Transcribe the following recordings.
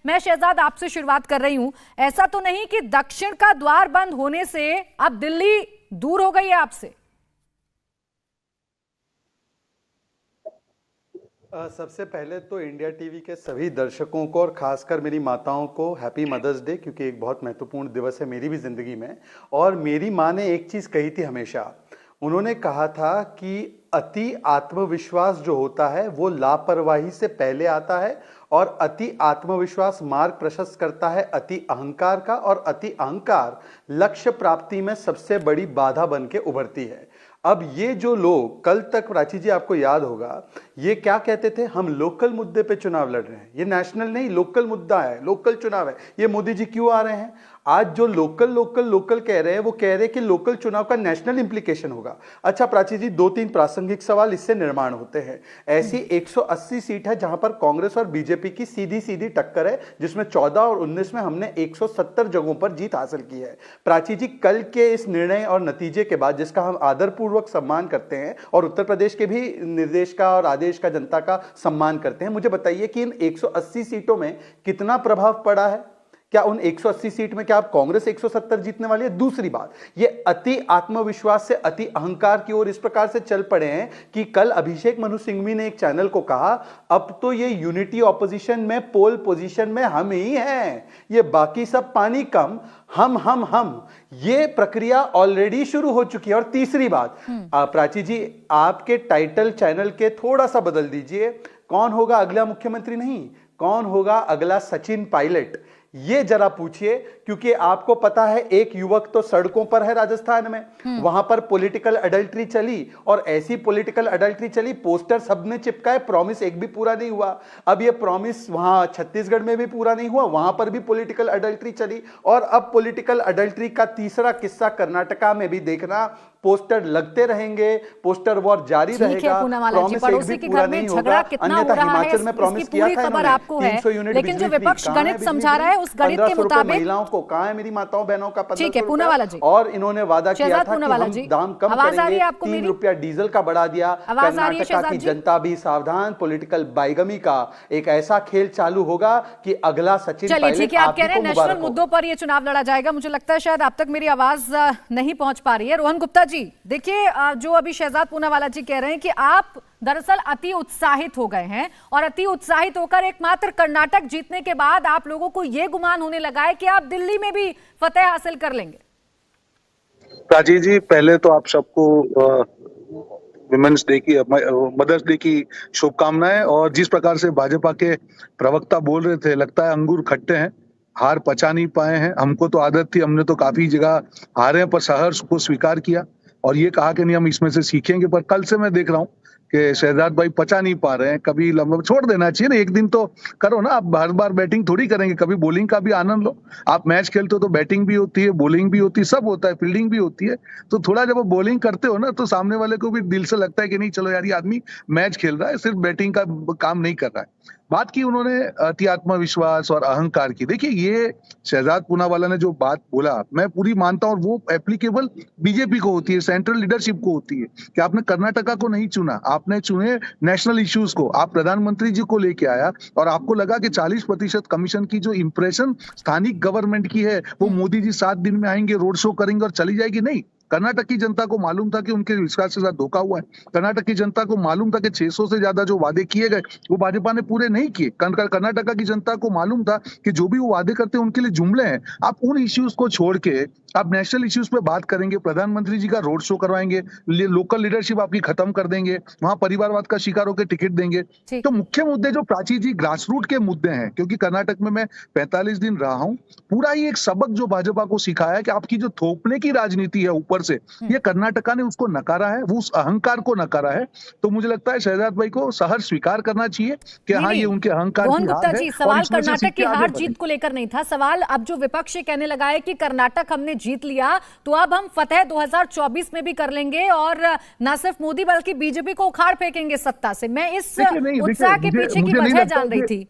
मैं शहजाद आपसे शुरुआत कर रही हूं, ऐसा तो नहीं कि दक्षिण का द्वार बंद होने से अब दिल्ली दूर हो गई है आपसे? सबसे पहले तो इंडिया टीवी के सभी दर्शकों को और खासकर मेरी माताओं को हैप्पी मदर्स डे, क्योंकि एक बहुत महत्वपूर्ण दिवस है मेरी भी ज़िंदगी में। और मेरी माँ ने एक चीज़ कही थी हमेशा, उन्होंने कहा था कि अति आत्मविश्वास जो होता है वो लापरवाही से पहले आता है, और अति आत्मविश्वास मार्ग प्रशस्त करता है अति अहंकार का, और अति अहंकार लक्ष्य प्राप्ति में सबसे बड़ी बाधा बन के उभरती है। अब ये जो लोग कल तक, प्राची जी आपको याद होगा, ये क्या कहते थे, हम लोकल मुद्दे पे चुनाव लड़ रहे हैं, ये नेशनल नहीं लोकल मुद्दा है, लोकल चुनाव है, ये मोदी जी क्यों आ रहे हैं? आज जो लोकल लोकल लोकल कह रहे हैं वो कह रहे हैं कि लोकल चुनाव का नेशनल इंप्लीकेशन होगा। अच्छा प्राची जी, 2-3 प्रासंगिक सवाल इससे निर्माण होते हैं। ऐसी 180 सीट है जहां पर कांग्रेस और बीजेपी की सीधी सीधी टक्कर है, जिसमें 14 और 19 में हमने 170 जगहों पर जीत हासिल की है। प्राची जी, कल के इस निर्णय और नतीजे के बाद, जिसका हम आदरपूर्वक सम्मान करते हैं और उत्तर प्रदेश के भी निर्देश का और आदेश का, जनता का सम्मान करते हैं, मुझे बताइए कि इन 180 सीटों में कितना प्रभाव पड़ा है? क्या उन 180 सीट में क्या आप कांग्रेस 170 जीतने वाली है? दूसरी बात, ये अति आत्मविश्वास से अति अहंकार की ओर इस प्रकार से चल पड़े हैं कि कल अभिषेक मनु सिंघवी ने एक चैनल को कहा, अब तो ये यूनिटी ऑपोजिशन में पोल पोजीशन में हम ही हैं, ये बाकी सब पानी कम, हम ये प्रक्रिया ऑलरेडी शुरू हो चुकी है। और तीसरी बात, प्राची जी, आपके टाइटल चैनल के थोड़ा सा बदल दीजिए, कौन होगा अगला मुख्यमंत्री नहीं, कौन होगा अगला सचिन पायलट, ये जरा पूछिए। क्योंकि आपको पता है एक युवक तो सड़कों पर है राजस्थान में, वहां पर पॉलिटिकल अडल्ट्री चली, और ऐसी पॉलिटिकल अडल्ट्री चली, पोस्टर सबने चिपकाए, प्रॉमिस एक भी पूरा नहीं हुआ। अब ये प्रॉमिस वहां छत्तीसगढ़ में भी पूरा नहीं हुआ, वहां पर भी पॉलिटिकल अडल्ट्री चली, और अब पॉलिटिकल अडल्ट्री का तीसरा किस्सा कर्नाटका में भी देखना, पोस्टर लगते रहेंगे, पोस्टर वॉर जारी रहेगा, प्रॉमिस एक भी पूरा नहीं होगा। अन्यथा हिमाचल में प्रॉमिस किया था इन्होंने 300 यूनिट बिजली, लेकिन जो विपक्ष गणित समझा रहा है उस गणित के मुताबिक महिलाओं को, कहां है मेरी माताओं बहनों का 1500 पूनावाला जी, और इन्होंने वादा किया था कि हम दाम कम करेंगे, 3 रुपया डीजल का बढ़ा दिया। कर्नाटका की जनता भी सावधान, पॉलिटिकल बाइगमी का एक ऐसा खेल चालू होगा कि अगला सचिन पायलट। ठीक है, आप कह रहे हैं नेशनल मुद्दों पर ये चुनाव लड़ा जाएगा, मुझे लगता है शायद अब तक मेरी आवाज नहीं पहुंच पा रही है। रोहन गुप्ता जी, देखिए जो अभी शहजाद पूनावाला जी कह रहे हैं कि आप दरअसल अति उत्साहित हो गए हैं, और अति उत्साहित होकर एकमात्र कर्नाटक जीतने के बाद आप लोगों को यह गुमान होने लगा है कि आप दिल्ली में भी फतेह हासिल कर लेंगे। प्राची जी, पहले तो आप सबको विमेंस डे की, मदर्स डे की शुभकामनाएं। और जिस प्रकार से भाजपा के प्रवक्ता बोल रहे थे, लगता है अंगूर खट्टे हैं, हार पचा नहीं पाए हैं। हमको तो आदत थी, हमने तो काफी जगह हारे पर सहर्ष को स्वीकार किया और ये कहा कि नहीं हम इसमें से सीखेंगे। पर कल से मैं देख रहा हूँ कि शहजाद भाई पचा नहीं पा रहे हैं। कभी लंबा छोड़ देना चाहिए ना, एक दिन तो करो ना। आप हर बार बैटिंग थोड़ी करेंगे, कभी बॉलिंग का भी आनंद लो। आप मैच खेलते हो तो बैटिंग भी होती है, बॉलिंग भी होती है, सब होता है, फील्डिंग भी होती है। तो थोड़ा जब आप बॉलिंग करते हो ना तो सामने वाले को भी दिल से लगता है कि नहीं चलो यार ये आदमी मैच खेल रहा है, सिर्फ बैटिंग का काम नहीं कर रहा है। बात की उन्होंने अति आत्मविश्वास और अहंकार की। देखिए ये शहजाद पूनावाला ने जो बात बोला मैं पूरी मानता हूँ, और वो एप्लीकेबल बीजेपी को होती है, सेंट्रल लीडरशिप को होती है कि आपने कर्नाटका को नहीं चुना, आपने चुने नेशनल इश्यूज को। आप प्रधानमंत्री जी को लेके आया और आपको लगा कि 40% कमीशन की जो इंप्रेशन स्थानिक गवर्नमेंट की है वो मोदी जी 7 दिन में आएंगे, रोड शो करेंगे और चली जाएगी। नहीं, कर्नाटक की जनता को मालूम था कि उनके विश्वास के साथ धोखा हुआ है। कर्नाटक की जनता को मालूम था कि 600 से ज्यादा जो वादे किए गए वो भाजपा ने पूरे नहीं किए। कर्नाटका की जनता को मालूम था कि जो भी वो वादे करते हैं उनके लिए जुमले हैं। आप उन इश्यूज को छोड़ के आप नेशनल इश्यूज पे बात करेंगे, प्रधानमंत्री जी का रोड शो करवाएंगे, लोकल लीडरशिप आपकी खत्म कर देंगे, वहां परिवारवाद का शिकार होकर टिकट देंगे। तो मुख्य मुद्दे जो प्राची जी ग्रास रूट के मुद्दे हैं, क्योंकि कर्नाटक में मैं 45 दिन रहा हूं, पूरा ही एक सबक जो भाजपा को सिखाया कि आपकी जो थोपने की राजनीति है ऊपर से, ये कर्नाटका ने उसको नकारा है, वो उस अहंकार को नकारा है। तो मुझे लगता है शहजाद भाई को सहर्ष स्वीकार करना चाहिए कि हाँ ये उनके अहंकार की हार है। सवाल कर्नाटक की हार जीत को लेकर नहीं था, सवाल अब जो विपक्ष कहने लगा है कि कर्नाटक हमने जीत लिया तो अब हम फतेह 2024 में भी कर लेंगे और न सिर्फ मोदी बल्कि बीजेपी को उखाड़ फेंकेंगे सत्ता से। मैं इस उत्साह के पीछे की वजह जान रही थी।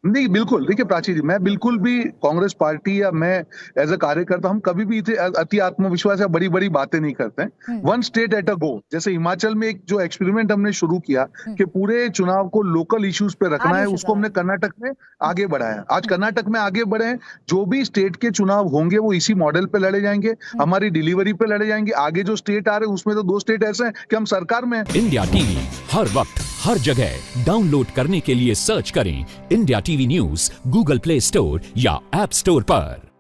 नहीं, बिल्कुल देखिए प्राची जी, मैं बिल्कुल भी कांग्रेस पार्टी या मैं एज अ कार्यकर्ता, हम कभी भी इतने अति आत्मविश्वास या बड़ी बड़ी बातें नहीं करते हैं। वन स्टेट एट अ गो, जैसे हिमाचल में एक जो एक्सपेरिमेंट हमने शुरू किया कि पूरे चुनाव को लोकल इश्यूज पे रखना है, उसको हमने कर्नाटक में आगे बढ़ाया। आज कर्नाटक में आगे बढ़े हैं, जो भी स्टेट के चुनाव होंगे वो इसी मॉडल पे लड़े जाएंगे, हमारी डिलीवरी पे लड़े जाएंगे। आगे जो स्टेट आ रहे हैं उसमें तो 2 स्टेट ऐसे हैं कि हम सरकार में हैं। इंडिया टीवी हर वक्त हर जगह डाउनलोड करने के लिए सर्च करें India TV news Google play store या ऐप स्टोर पर।